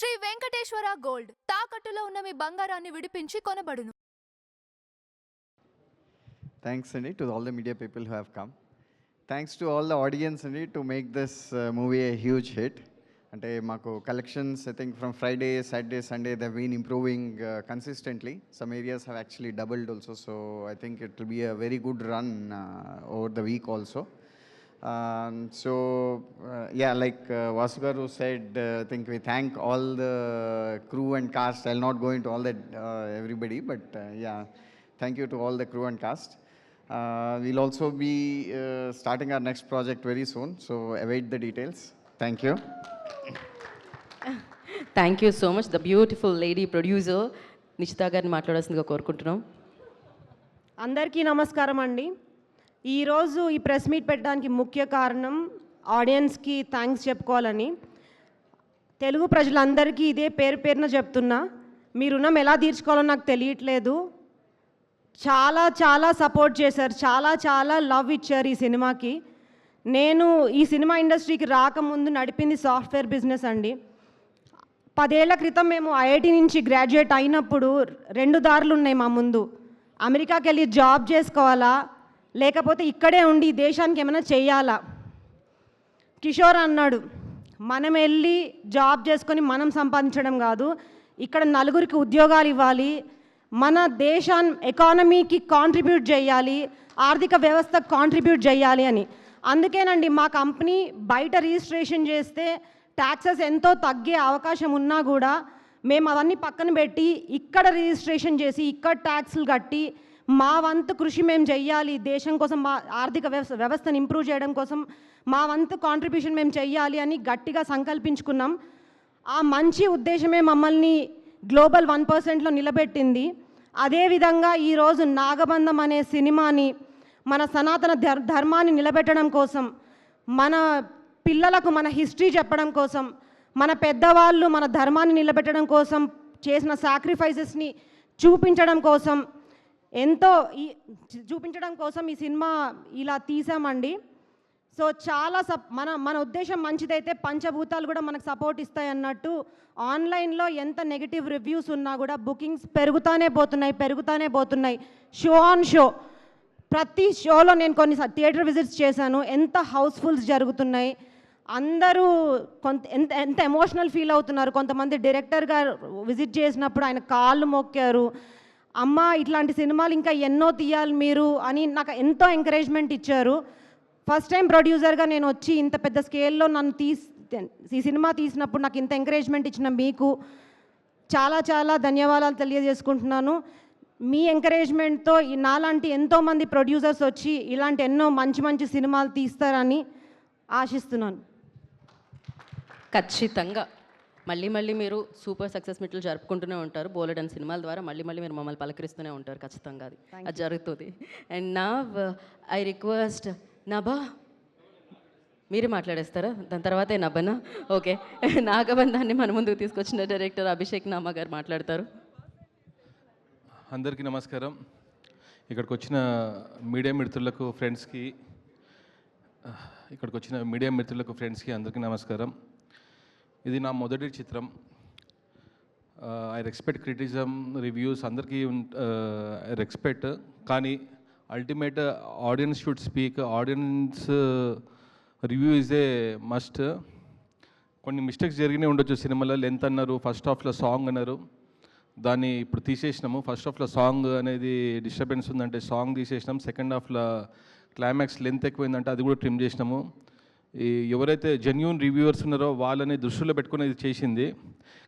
Shri Venkateswara gold తాకట్టులో ఉన్న మీ బంగారాన్ని విడిపించి కొనబడును. Thanks Andy to all the media people who have come. Thanks to all the audience Andy to make this movie a huge hit. Ante maku collections I think from Friday, Saturday, Sunday they've been improving consistently. Some areas have actually doubled also, so I think it will be a very good run over the week also. Yeah, like Vasugaru said, I think we thank all the crew and cast. I'll not go into all that everybody, but yeah, thank you to all the crew and cast. We'll also be starting our next project very soon, so await the details. Thank you. Thank you so much. The beautiful lady producer Nishita గారిని మాట్లాడాల్సిందిగా కోరుకుంటున్నాం. అందరికీ నమస్కారం అండి. ఈరోజు ఈ press meet పెట్టడానికి ముఖ్య కారణం ఆడియన్స్కి థ్యాంక్స్ చెప్పుకోవాలని. తెలుగు ప్రజలందరికీ ఇదే పేరు పేరున చెప్తున్నా, మీ రుణం ఎలా తీర్చుకోవాలో నాకు తెలియట్లేదు. చాలా చాలా సపోర్ట్ చేశారు, చాలా చాలా లవ్ ఇచ్చారు ఈ సినిమాకి. నేను ఈ సినిమా ఇండస్ట్రీకి రాకముందు నడిపింది సాఫ్ట్వేర్ బిజినెస్ అండి. 10 ఏళ్ల క్రితం మేము ఐఐటి నుంచి గ్రాడ్యుయేట్ అయినప్పుడు 2 దారులు ఉన్నాయి మా ముందు. అమెరికాకి వెళ్ళి జాబ్ చేసుకోవాలా, లేకపోతే ఇక్కడే ఉండి దేశానికి ఏమైనా చేయాలా. కిషోర్ అన్నాడు, మనం వెళ్ళి జాబ్ చేసుకొని మనం సంపాదించడం కాదు, ఇక్కడ నలుగురికి ఉద్యోగాలు ఇవ్వాలి, మన దేశాన్ని ఎకానమీకి కాంట్రిబ్యూట్ చేయాలి, ఆర్థిక వ్యవస్థకు కాంట్రిబ్యూట్ చేయాలి అని. అందుకేనండి మా కంపెనీ బయట రిజిస్ట్రేషన్ చేస్తే ట్యాక్సెస్ ఎంతో తగ్గే అవకాశం ఉన్నా కూడా మేము అవన్నీ పక్కన పెట్టి ఇక్కడ రిజిస్ట్రేషన్ చేసి ఇక్కడ ట్యాక్స్లు కట్టి మా వంతు కృషి మేము చెయ్యాలి, దేశం కోసం మా ఆర్థిక వ్యవస్థను ఇంప్రూవ్ చేయడం కోసం మా వంతు కాంట్రిబ్యూషన్ మేము చెయ్యాలి అని గట్టిగా సంకల్పించుకున్నాం. ఆ మంచి ఉద్దేశమే మమ్మల్ని గ్లోబల్ 1%లో నిలబెట్టింది. అదేవిధంగా ఈరోజు నాగబంధం అనే సినిమాని మన సనాతన ధర్మాన్ని నిలబెట్టడం కోసం, మన పిల్లలకు మన హిస్టరీ చెప్పడం కోసం, మన పెద్దవాళ్ళు మన ధర్మాన్ని నిలబెట్టడం కోసం చేసిన సాక్రిఫైసెస్ని చూపించడం కోసం ఈ సినిమా ఇలా తీసామండి. సో చాలా మన ఉద్దేశం మంచిదైతే పంచభూతాలు కూడా మనకు సపోర్ట్ ఇస్తాయి అన్నట్టు ఆన్లైన్లో ఎంత నెగిటివ్ రివ్యూస్ ఉన్నా కూడా బుకింగ్స్ పెరుగుతానే పోతున్నాయి. షో ఆన్ షో ప్రతి షోలో నేను కొన్ని థియేటర్ విజిట్స్ చేశాను, ఎంత హౌస్ఫుల్స్ జరుగుతున్నాయి. అందరూ ఎంత ఎమోషనల్ ఫీల్ అవుతున్నారు. కొంతమంది డైరెక్టర్ గారు విజిట్ చేసినప్పుడు ఆయన కాళ్ళు మొక్కారు, అమ్మ ఇట్లాంటి సినిమాలు ఇంకా ఎన్నో తీయాలి మీరు అని నాకు ఎంతో ఎంకరేజ్మెంట్ ఇచ్చారు. ఫస్ట్ టైం ప్రొడ్యూసర్గా నేను వచ్చి ఇంత పెద్ద స్కేల్లో ఈ సినిమా తీసినప్పుడు నాకు ఇంత ఎంకరేజ్మెంట్ ఇచ్చిన మీకు చాలా చాలా ధన్యవాదాలు తెలియజేసుకుంటున్నాను. మీ ఎంకరేజ్మెంట్తో నాలాంటి ఎంతోమంది ప్రొడ్యూసర్స్ వచ్చి ఇలాంటి ఎన్నో మంచి మంచి సినిమాలు తీస్తారని ఆశిస్తున్నాను. ఖచ్చితంగా మళ్ళీ మీరు సూపర్ సక్సెస్ మీట్లు జరుపుకుంటూనే ఉంటారు. బోలెడన్ సినిమాల ద్వారా మళ్ళీ మీరు మమ్మల్ని పలకరిస్తూనే ఉంటారు. ఖచ్చితంగా అది జరుగుతుంది. అండ్ నా ఐ రిక్వెస్ట్ నభా, మీరే మాట్లాడేస్తారా? దాని తర్వాతే నభనా? ఓకే, నాగబంధాన్ని మన ముందుకు తీసుకొచ్చిన డైరెక్టర్ అభిషేక్ నామా గారు మాట్లాడతారు. అందరికీ నమస్కారం. ఇక్కడికి వచ్చిన మీడియా మిత్రులకు ఫ్రెండ్స్కి అందరికీ నమస్కారం. ఇది నా మొదటి చిత్రం. ఐ రెస్పెక్ట్ క్రిటిసిజం, రివ్యూస్ అందరికీ ఐ రెస్పెక్ట్, కానీ ultimate audience should speak. Audience review is a must. కొన్ని మిస్టేక్స్ జరిగినే ఉండొచ్చు సినిమాలో. లెంత్ అన్నారు, ఫస్ట్ హాఫ్లో సాంగ్ అన్నారు, దాన్ని ఇప్పుడు తీసేసినాము. ఫస్ట్ హాఫ్లో సాంగ్ అనేది డిస్టర్బెన్స్ ఉందంటే సాంగ్ తీసేసినాం. సెకండ్ హాఫ్లో క్లైమాక్స్ లెంత్ ఎక్కువైందంటే అది కూడా ట్రిమ్ చేసినాము. ఎవరైతే జెన్యూన్ రివ్యూవర్స్ ఉన్నారో వాళ్ళని దృష్టిలో పెట్టుకుని ఇది చేసింది.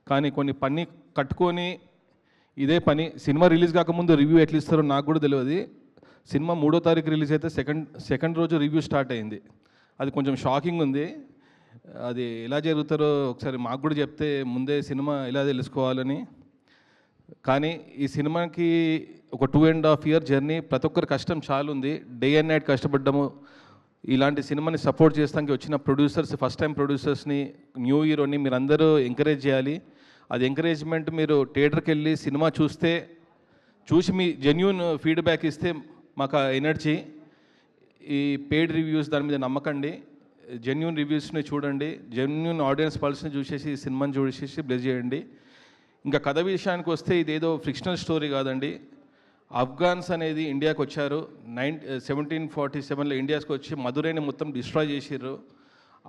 కానీ కొన్ని పని కట్టుకొని ఇదే పని సినిమా రిలీజ్ కాకముందు రివ్యూ ఎట్లా ఇస్తారో నాకు కూడా తెలియదు. సినిమా 3వ తారీఖు రిలీజ్ అయితే సెకండ్ రోజు రివ్యూ స్టార్ట్ అయింది. అది కొంచెం షాకింగ్ ఉంది. అది ఎలా జరుగుతారో ఒకసారి మాకు కూడా చెప్తే ముందే సినిమా ఎలా తెలుసుకోవాలని. కానీ ఈ సినిమాకి ఒక 2.5 year జర్నీ. ప్రతి ఒక్కరి కష్టం చాలా ఉంది. డే అండ్ నైట్ కష్టపడ్డాము. ఇలాంటి సినిమాని సపోర్ట్ చేస్తానికి వచ్చిన ప్రొడ్యూసర్స్, ఫస్ట్ టైం ప్రొడ్యూసర్స్ని, న్యూ హీరోని మీరు అందరూ ఎంకరేజ్ చేయాలి. అది ఎంకరేజ్మెంట్ మీరు థియేటర్కి వెళ్ళి సినిమా చూసి మీ జెన్యూన్ ఫీడ్బ్యాక్ ఇస్తే మాకు ఎనర్జీ. ఈ పెయిడ్ రివ్యూస్ దాని మీద నమ్మకండి. జెన్యున్ రివ్యూస్ని చూడండి, జెన్యున్ ఆడియన్స్ పల్స్ని చూసేసి ఈ సినిమాని చూసేసి బ్లెస్ చేయండి. ఇంకా కథ విషయానికి వస్తే ఇదేదో ఫిక్షనల్ స్టోరీ కాదండి. ఆఫ్ఘాన్స్ అనేది ఇండియాకి వచ్చారు. 1747లో ఇండియాకి వచ్చి మధురైని మొత్తం డిస్ట్రాయ్ చేసిర్రు.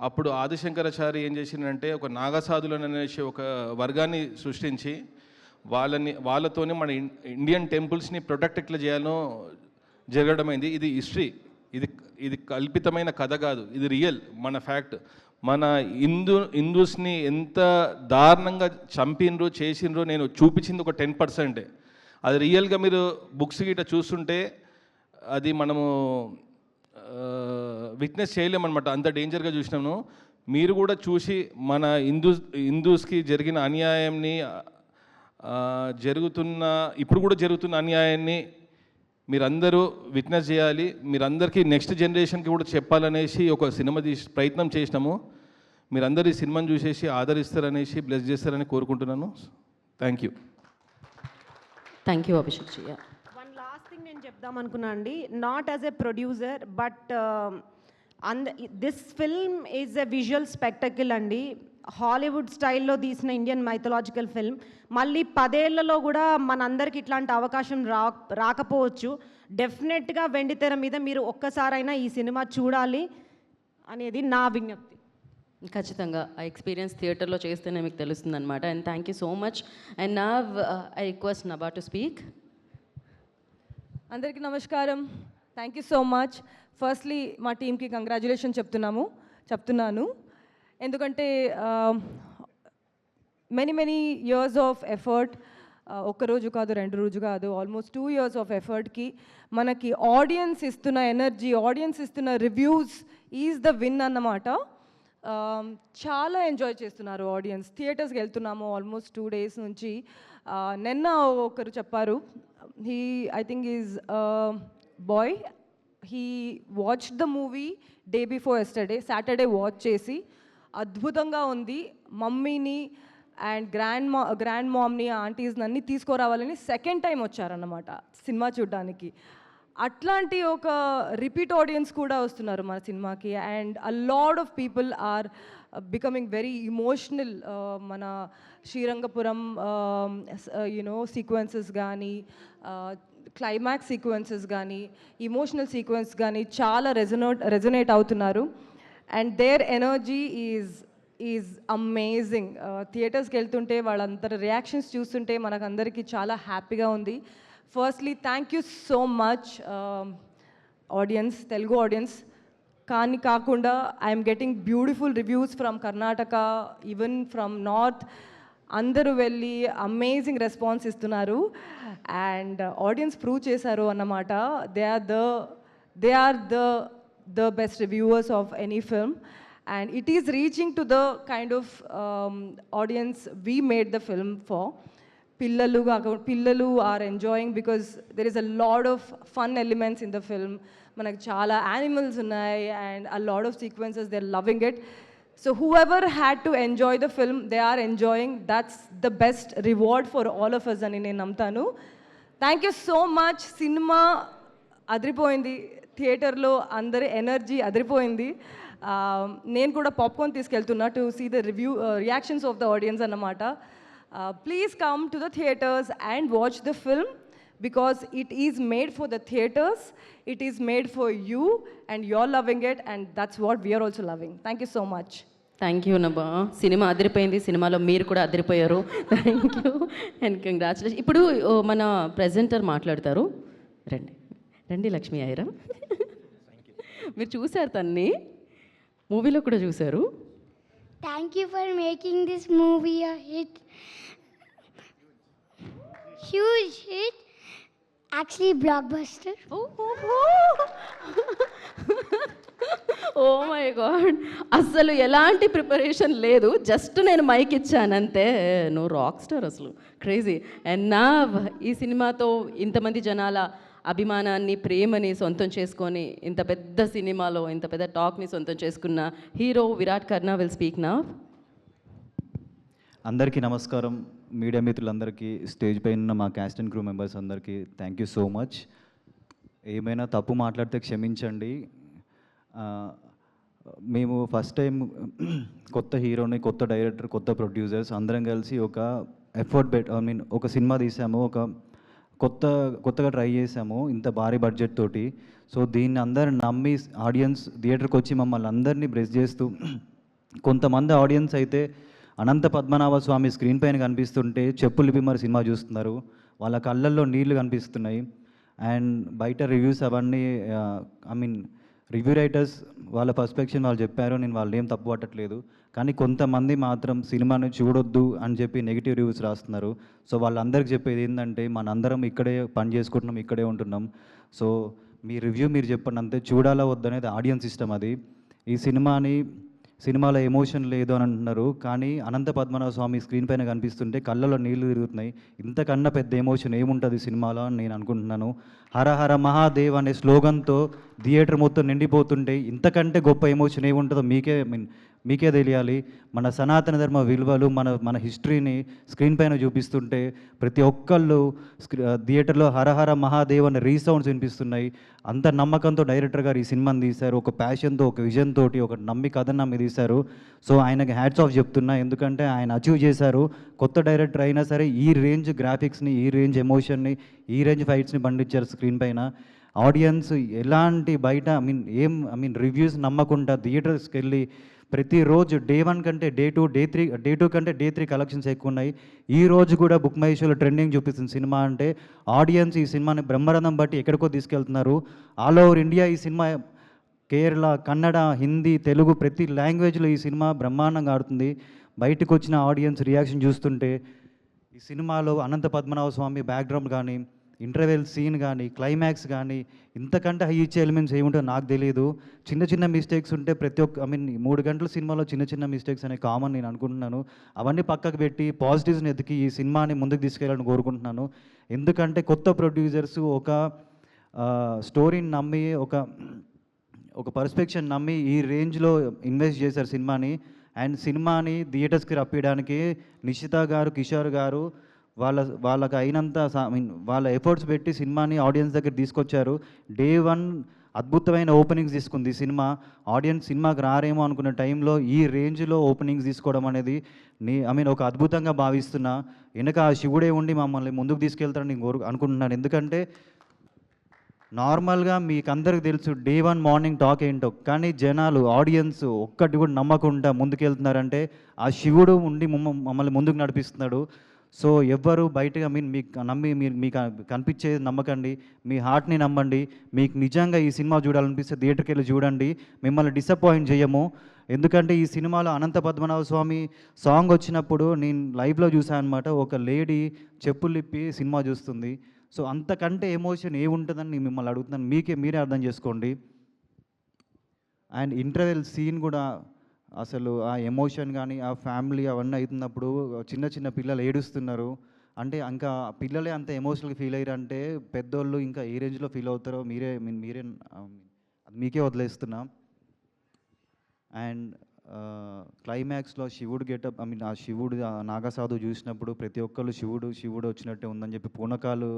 అప్పుడు ఆదిశంకరాచారి ఏం చేసిందంటే ఒక నాగసాధులను అనేసి ఒక వర్గాన్ని సృష్టించి వాళ్ళతోనే మన ఇండియన్ టెంపుల్స్ని ప్రొటెక్ట్ ఎట్లా చేయాలో జరగడమైంది. ఇది హిస్టరీ, ఇది కల్పితమైన కథ కాదు, ఇది రియల్ మన ఫ్యాక్ట్. మన హిందూస్ని ఎంత దారుణంగా చంపినరు చేసినరు నేను చూపించింది ఒక 10%. అది రియల్గా మీరు బుక్స్ గిట్ట చూస్తుంటే అది మనము విట్నెస్ చేయలేమన్నమాట, అంత డేంజర్గా చూసినాను. మీరు కూడా చూసి మన హిందూస్కి జరిగిన అన్యాయంని ఇప్పుడు కూడా జరుగుతున్న అన్యాయాన్ని మీరందరూ విట్నెస్ చేయాలి. మీరందరికీ నెక్స్ట్ జనరేషన్కి కూడా చెప్పాలనేసి ఒక సినిమా ప్రయత్నం చేసినాము. మీరందరూ ఈ సినిమాని చూసేసి ఆదరిస్తారనేసి బ్లెస్ చేస్తారని కోరుకుంటున్నాను. Thank you. Thank you Abhishek ji. One last thing నేను చెప్దాం అనుకున్నా అండి, not as a producer but this film is a visual spectacle అండి. హాలీవుడ్ స్టైల్లో తీసిన ఇండియన్ మైథలాజికల్ ఫిల్మ్ మళ్ళీ 10 ఏళ్లలో కూడా మనందరికి ఇట్లాంటి అవకాశం రాకపోవచ్చు. డెఫినెట్గా వెండితెర మీద మీరు ఒక్కసారైనా ఈ సినిమా చూడాలి అనేది నా విజ్ఞప్తి. ఖచ్చితంగా ఆ ఎక్స్పీరియన్స్ థియేటర్లో చేస్తేనే మీకు తెలుస్తుంది అనమాట. And thank you so much. And నా I request Nabha to speak. అందరికీ నమస్కారం. Thank you so much. Firstly మా టీమ్కి కంగ్రాచులేషన్ చెప్తున్నాను. ఎందుకంటే మెనీ ఇయర్స్ ఆఫ్ ఎఫర్ట్, ఒక్కరోజు కాదు 2 రోజు కాదు, ఆల్మోస్ట్ 2 years ఆఫ్ ఎఫర్ట్కి మనకి ఆడియన్స్ ఇస్తున్న ఎనర్జీ, ఆడియన్స్ ఇస్తున్న రివ్యూస్ ఈజ్ ద విన్ అన్నమాట. చాలా ఎంజాయ్ చేస్తున్నారు ఆడియన్స్. థియేటర్స్కి వెళ్తున్నాము ఆల్మోస్ట్ 2 days నుంచి. నిన్న ఒకరు చెప్పారు, I think is boy, he watched the movie day before yesterday, Saturday watch చేసి అద్భుతంగా ఉంది, మమ్మీని అండ్ గ్రాండ్ మామ్ని ఆంటీస్ని అన్నీ తీసుకురావాలని సెకండ్ టైం వచ్చారన్నమాట సినిమా చూడడానికి. అట్లాంటి ఒక రిపీట్ ఆడియన్స్ కూడా వస్తున్నారు మన సినిమాకి. And a lot of people are becoming very emotional. మన శ్రీరంగపురం సీక్వెన్సెస్ కానీ, క్లైమాక్స్ సీక్వెన్సెస్ కానీ, ఇమోషనల్ సీక్వెన్స్ కానీ చాలా రెజొనేట్ అవుతున్నారు. And their energy is amazing. థియేటర్స్కి వెళ్తుంటే వాళ్ళందరి రియాక్షన్స్ చూస్తుంటే మనకందరికీ చాలా హ్యాపీగా ఉంది. Firstly thank you so much audience, Telugu audience. కానీ కాకుండా I'm getting beautiful reviews from Karnataka, even from north. అందరూ వెళ్ళి అమేజింగ్ రెస్పాన్స్ ఇస్తున్నారు. అండ్ ఆడియన్స్ ప్రూవ్ చేశారు అన్నమాట. They are the best reviewers of any film, and it is reaching to the kind of audience we made the film for. Pillalu are enjoying because there is a lot of fun elements in the film. Manaku chaala animals unnai and a lot of sequences, they're loving it. So whoever had to enjoy the film, they are enjoying. That's the best reward for all of us ani nenu namtanu. Thank you so much. Cinema adripoyindi, థియేటర్లో అందరి energy అదిరిపోయింది. నేను కూడా popcorn తీసుకెళ్తున్నా to see the reactions of the audience అన్నమాట. Please come to the theatres and watch the film because it is made for the theatres, it is made for you and you're loving it and that's what we're also loving. Thank you so much. Thank you Nabha. సినిమా అదిరిపోయింది, సినిమాలో మీరు కూడా అదిరిపోయారు. Thank you and congratulation. ఇప్పుడు మన presenter మాట్లాడతారు. రండి లక్ష్మీ అయ్యరా. మీరు చూశారు తన్ని, మూవీలో కూడా చూశారు. Thank you for making this movie a hit, huge hit, actually blockbuster. Oh my god, అసలు ఎలాంటి ప్రిపరేషన్ లేదు, జస్ట్ నేను మైక్ ఇచ్చానంతే. నువ్వు రాక్ స్టార్, అసలు క్రేజీ. అండ్ నా ఈ సినిమాతో ఇంతమంది జనాల అభిమానాన్ని, ప్రేమని సొంతం చేసుకొని ఇంత పెద్ద సినిమాలో ఇంత పెద్ద టాక్ని సొంతం చేసుకున్న hero Virat Karna will speak now. అందరికీ నమస్కారం. మీడియా మిత్రులందరికీ, స్టేజ్ పైన ఉన్న మా క్యాస్ట్ అండ్ క్రూ మెంబర్స్ అందరికీ థ్యాంక్ యూ సో మచ్. ఏమైనా తప్పు మాట్లాడితే క్షమించండి. మేము ఫస్ట్ టైం కొత్త హీరోని, కొత్త డైరెక్టర్, కొత్త ప్రొడ్యూసర్స్ అందరం కలిసి ఒక ఎఫర్ట్ ఒక సినిమా తీసాము, కొత్తగా ట్రై చేసాము ఇంత భారీ బడ్జెట్ తోటి. సో దీన్ని అందరు నమ్మి ఆడియన్స్ థియేటర్కి వచ్చి మమ్మల్ని అందరినీ బ్రెస్ చేస్తూ, కొంతమంది ఆడియన్స్ అయితే అనంత పద్మనాభ స్వామి స్క్రీన్ పైన కనిపిస్తుంటే చెప్పులు ఇప్పి మరి సినిమా చూస్తున్నారు, వాళ్ళ కళ్ళల్లో నీళ్లు కనిపిస్తున్నాయి. అండ్ బయట రివ్యూస్ అవన్నీ రివ్యూ రైటర్స్ వాళ్ళ పర్స్పెక్షన్ వాళ్ళు చెప్పారు, నేను వాళ్ళు ఏం తప్పు పట్టట్లేదు. కానీ కొంతమంది మాత్రం సినిమాని చూడొద్దు అని చెప్పి నెగిటివ్ రివ్యూస్ రాస్తున్నారు. సో వాళ్ళందరికీ చెప్పేది ఏంటంటే మనందరం ఇక్కడే పని చేసుకుంటున్నాం, ఇక్కడే ఉంటున్నాం. సో మీ రివ్యూ మీరు చెప్పండి అంతే, చూడాలా వద్దనేది ఆడియన్స్ ఇష్టం. అది ఈ సినిమాలో ఎమోషన్ లేదు అని అంటున్నారు, కానీ అనంత పద్మనాభ స్వామి స్క్రీన్ పైన కనిపిస్తుంటే కళ్ళలో నీళ్లు తిరుగుతున్నాయి. ఇంతకన్నా పెద్ద ఎమోషన్ ఏముంటుంది సినిమాలో అని నేను అనుకుంటున్నాను. హర హర మహాదేవ్ అనే స్లోగన్తో థియేటర్ మొత్తం నిండిపోతుంటే ఇంతకంటే గొప్ప ఎమోషన్ ఏముంటుందో మీకే తెలియాలి. మన సనాతన ధర్మ విలువలు, మన హిస్టరీని స్క్రీన్ పైన చూపిస్తుంటే ప్రతి ఒక్కళ్ళు థియేటర్లో హర హర మహాదేవ్ అనే రీసౌండ్స్ వినిపిస్తున్నాయి. అంత నమ్మకంతో డైరెక్టర్ గారు ఈ సినిమాని తీశారు, ఒక ప్యాషన్తో, ఒక విజన్ తోటి, ఒక కథను నమ్మి తీశారు. సో ఆయనకి హ్యాట్స్ ఆఫ్ చెప్తున్నా, ఎందుకంటే ఆయన అచీవ్ చేశారు. కొత్త డైరెక్టర్ అయినా సరే ఈ రేంజ్ గ్రాఫిక్స్ని, ఈ రేంజ్ ఎమోషన్ని, ఈ రేంజ్ ఫైట్స్ని పండించారు స్క్రీన్ పైన. ఆడియన్స్ ఎలాంటి బయట రివ్యూస్ నమ్మకుండా థియేటర్స్కి వెళ్ళి ప్రతిరోజు డే 1 కంటే డే 2, డే 2 కంటే డే 3 కలెక్షన్స్ ఎక్కువ ఉన్నాయి. ఈ రోజు కూడా బుక్ మై షోలో ట్రెండింగ్ చూపిస్తుంది సినిమా అంటే. ఆడియన్స్ ఈ సినిమాని బ్రహ్మరథం బట్టి ఎక్కడికో తీసుకెళ్తున్నారు. ఆల్ ఓవర్ ఇండియా ఈ సినిమా, కేరళ, కన్నడ, హిందీ, తెలుగు ప్రతి లాంగ్వేజ్లో ఈ సినిమా బ్రహ్మాండంగా ఆడుతుంది. బయటకు వచ్చిన ఆడియన్స్ రియాక్షన్ చూస్తుంటే ఈ సినిమాలో అనంత పద్మనాభ స్వామి బ్యాక్గ్రౌండ్ కానీ, ఇంటర్వెల్ సీన్ కానీ, క్లైమాక్స్ కానీ ఇంతకంటే హై ఇచ్చే ఎలిమెంట్స్ ఏముంటో నాకు తెలియదు. చిన్న మిస్టేక్స్ ఉంటే ప్రతి ఒక్క 3 గంటల సినిమాలో చిన్న మిస్టేక్స్ అనేవి కామన్ నేను అనుకుంటున్నాను. అవన్నీ పక్కకు పెట్టి పాజిటివ్స్ని ఎతికి ఈ సినిమాని ముందుకు తీసుకెళ్ళాలని కోరుకుంటున్నాను. ఎందుకంటే కొత్త ప్రొడ్యూసర్స్ ఒక స్టోరీని నమ్మి, ఒక పర్స్పెక్షన్ నమ్మి ఈ రేంజ్లో ఇన్వెస్ట్ చేశారు సినిమాని. అండ్ సినిమాని థియేటర్స్కి రప్పించడానికి నిషిత గారు, కిషోర్ గారు వాళ్ళకి అయినంత వాళ్ళ ఎఫర్ట్స్ పెట్టి సినిమాని ఆడియన్స్ దగ్గర తీసుకొచ్చారు. డే 1 అద్భుతమైన ఓపెనింగ్స్ తీసుకుంది ఈ సినిమా. ఆడియన్స్ సినిమాకి రారేమో అనుకున్న టైంలో ఈ రేంజ్లో ఓపెనింగ్స్ తీసుకోవడం అనేది ఒక అద్భుతంగా భావిస్తున్నా. వెనక ఆ శివుడే ఉండి మమ్మల్ని ముందుకు తీసుకెళ్తారని నేను అనుకుంటున్నాను. ఎందుకంటే నార్మల్గా మీకు అందరికి తెలుసు డే 1 మార్నింగ్ టాక్ ఏంటో, కానీ జనాలు, ఆడియన్స్ ఒక్కటి కూడా నమ్మకుండా ముందుకెళ్తున్నారంటే ఆ శివుడు ఉండి మమ్మల్ని ముందుకు నడిపిస్తున్నాడు. సో ఎవ్వరు బయటగా మీకు నమ్మి మీకు కనిపించేది నమ్మకండి, మీ హార్ట్ని నమ్మండి. మీకు నిజంగా ఈ సినిమా చూడాలనిపిస్తే థియేటర్కి వెళ్ళి చూడండి, మిమ్మల్ని డిసప్పాయింట్ చేయము. ఎందుకంటే ఈ సినిమాలో అనంత పద్మనాభ స్వామి సాంగ్ వచ్చినప్పుడు నేను లైవ్లో చూసాను అనమాట. ఒక లేడీ చెప్పులు ఇప్పి సినిమా చూస్తుంది. సో అంతకంటే ఎమోషన్ ఏముంటుందని నేను మిమ్మల్ని అడుగుతున్నాను, మీరే అర్థం చేసుకోండి. అండ్ ఇంటర్వెల్ సీన్ కూడా అసలు ఆ ఎమోషన్ కానీ, ఆ ఫ్యామిలీ అవన్నీ అవుతున్నప్పుడు చిన్న పిల్లలు ఏడుస్తున్నారు. అంటే ఇంకా పిల్లలే అంత ఎమోషనల్గా ఫీల్ అయ్యారంటే పెద్దోళ్ళు ఇంకా ఏ రేంజ్లో ఫీల్ అవుతారో మీరే మీకే వదిలేస్తున్నా. అండ్ క్లైమాక్స్లో శివుడు గెటప్, ఆ శివుడు నాగసాధు చూసినప్పుడు ప్రతి ఒక్కళ్ళు శివుడు వచ్చినట్టే ఉందని చెప్పి పూనకాలు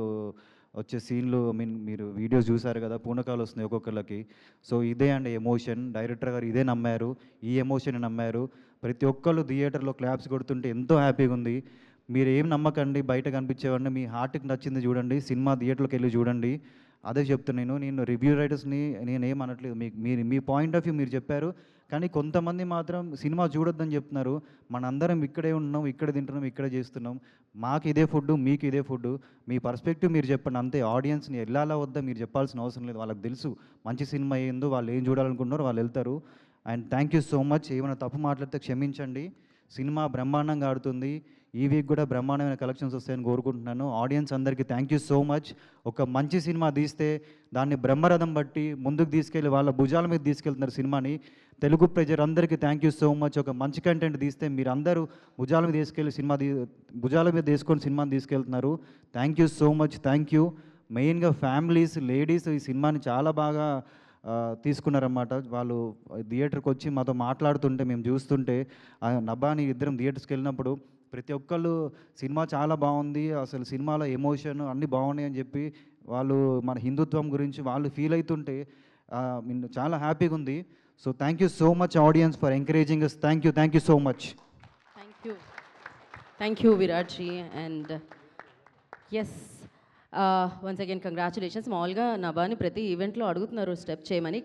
వచ్చే సీన్లు మీరు వీడియోస్ చూసారు కదా, పూనకాలు వస్తున్నాయి ఒక్కొక్కరికి. సో ఇదే అండి ఎమోషన్. డైరెక్టర్ గారు ఇదే నమ్మారు, ఈ ఎమోషన్ నమ్మారు. ప్రతి ఒక్కళ్ళు థియేటర్లో క్లాప్స్ కొడుతుంటే ఎంతో హ్యాపీగా ఉంది. మీరు ఏం నమ్మకండి, బయట కనిపించేవాడిని మీ హార్ట్కి నచ్చింది చూడండి, సినిమా థియేటర్కి వెళ్ళి చూడండి. అదే చెప్తున్నాను, నేను రివ్యూ రైటర్స్ని నేనేం అనట్లేదు. మీ పాయింట్ ఆఫ్ వ్యూ మీరు చెప్పారు, కానీ కొంతమంది మాత్రం సినిమా చూడొద్దని చెప్తున్నారు. మనందరం ఇక్కడే ఉన్నాం, ఇక్కడ తింటున్నాం, ఇక్కడే చేస్తున్నాం. మాకు ఇదే ఫుడ్, మీకు ఇదే ఫుడ్. మీ పర్స్పెక్టివ్ మీరు చెప్పండి అంతే. ఆడియన్స్ని వెళ్ళాలా వద్దా మీరు చెప్పాల్సిన అవసరం లేదు, వాళ్ళకి తెలుసు మంచి సినిమా ఏందో, వాళ్ళు ఏం చూడాలనుకుంటున్నారో వాళ్ళు వెళ్తారు. And thank you so much. ఏమైనా తప్పు మాట్లాడితే క్షమించండి. సినిమా బ్రహ్మాండంగా ఆడుతుంది. ఈ వీక్ కూడా బ్రహ్మాండమైన కలెక్షన్స్ వస్తాయని కోరుకుంటున్నాను. ఆడియన్స్ అందరికీ థ్యాంక్ యూ సో మచ్. ఒక మంచి సినిమా తీస్తే దాన్ని బ్రహ్మరథం బట్టి ముందుకు తీసుకెళ్ళి వాళ్ళ భుజాల మీద తీసుకెళ్తున్నారు సినిమాని. తెలుగు ప్రజలందరికీ థ్యాంక్ యూ సో మచ్. ఒక మంచి కంటెంట్ తీస్తే మీరు అందరూ భుజాల మీద తీసుకొని సినిమాని తీసుకెళ్తున్నారు. Thank you so much. Thank you. మెయిన్గా ఫ్యామిలీస్, లేడీస్ ఈ సినిమాని చాలా బాగా తీసుకున్నారన్నమాట. వాళ్ళు థియేటర్కి వచ్చి మాతో మాట్లాడుతుంటే మేము చూస్తుంటే, నబ్బాని ఇద్దరం థియేటర్స్కి వెళ్ళినప్పుడు ప్రతి ఒక్కళ్ళు సినిమా చాలా బాగుంది, అసలు సినిమాలో ఎమోషన్ అన్నీ బాగున్నాయి అని చెప్పి వాళ్ళు మన హిందుత్వం గురించి వాళ్ళు ఫీల్ అవుతుంటే చాలా హ్యాపీగా ఉంది. So thank you so much audience for encouraging us. Thank you so much. Thank you Virat ji. And yes, once again congratulations. మామూలుగా నభాని ప్రతి ఈవెంట్లో అడుగుతున్నారు స్టెప్ చేయమని.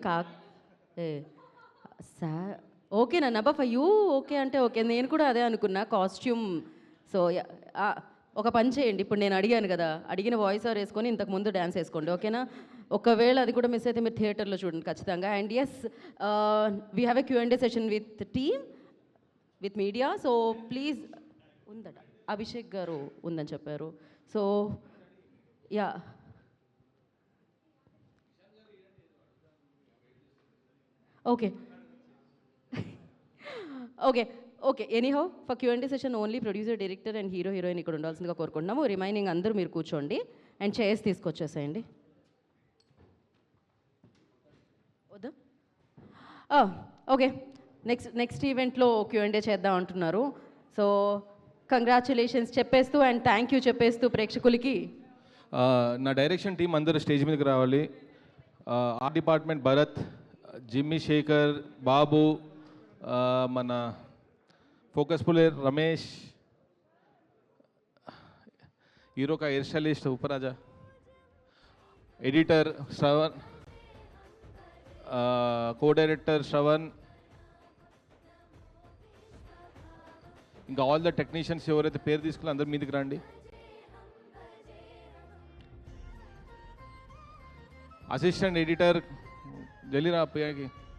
ఓకేనా నభా, ఫర్ యూ ఓకే అంటే ఓకే. నేను కూడా అదే అనుకున్నా, కాస్ట్యూమ్. సో ఒక పని చేయండి, ఇప్పుడు నేను అడిగాను కదా, అడిగిన వాయిస్ ఓవర్ వేసుకొని ఇంతకుముందు డ్యాన్స్ వేసుకోండి, ఓకేనా? ఒకవేళ అది కూడా మిస్ అయితే మీరు థియేటర్లో చూడండి ఖచ్చితంగా. And yes, we have a Q&A session with team, with media. So please, ఉందట అభిషేక్ గారు ఉందని చెప్పారు. So yeah, okay okay okay. Anyhow, for Q&A session only producer, director and heroine ఇక్కడ ఉండాల్సిందిగా కోరుకుంటున్నాము. రిమైనింగ్ అందరూ మీరు కూర్చోండి అండ్ చైర్స్ తీసుకొచ్చేసేయండి. వద్దా? ఓకే, నెక్స్ట్ ఈవెంట్లో Q&A చేద్దాం అంటున్నారు. సో కంగ్రాచులేషన్స్ చెప్పేస్తూ అండ్ థ్యాంక్ యూ చెప్పేస్తూ ప్రేక్షకులకి నా డైరెక్షన్ టీం అందరూ స్టేజ్ మీదకి రావాలి. Art department Bharat, Jimmy Shekhar, Babu, మన ఫోకస్ పులేర్ రమేష్, హీరో का हेयर स्टाइलिस्ट उपराजा, editor Shravan, co director Shravan, ఇంకా ఆల్ ద టెక్నీషియన్స్ ఎవరైతే పేరు తీసుకుని అందరు మీదకి రండి. అసిస్టెంట్ ఎడిటర్ జల్లి రా పియాకి.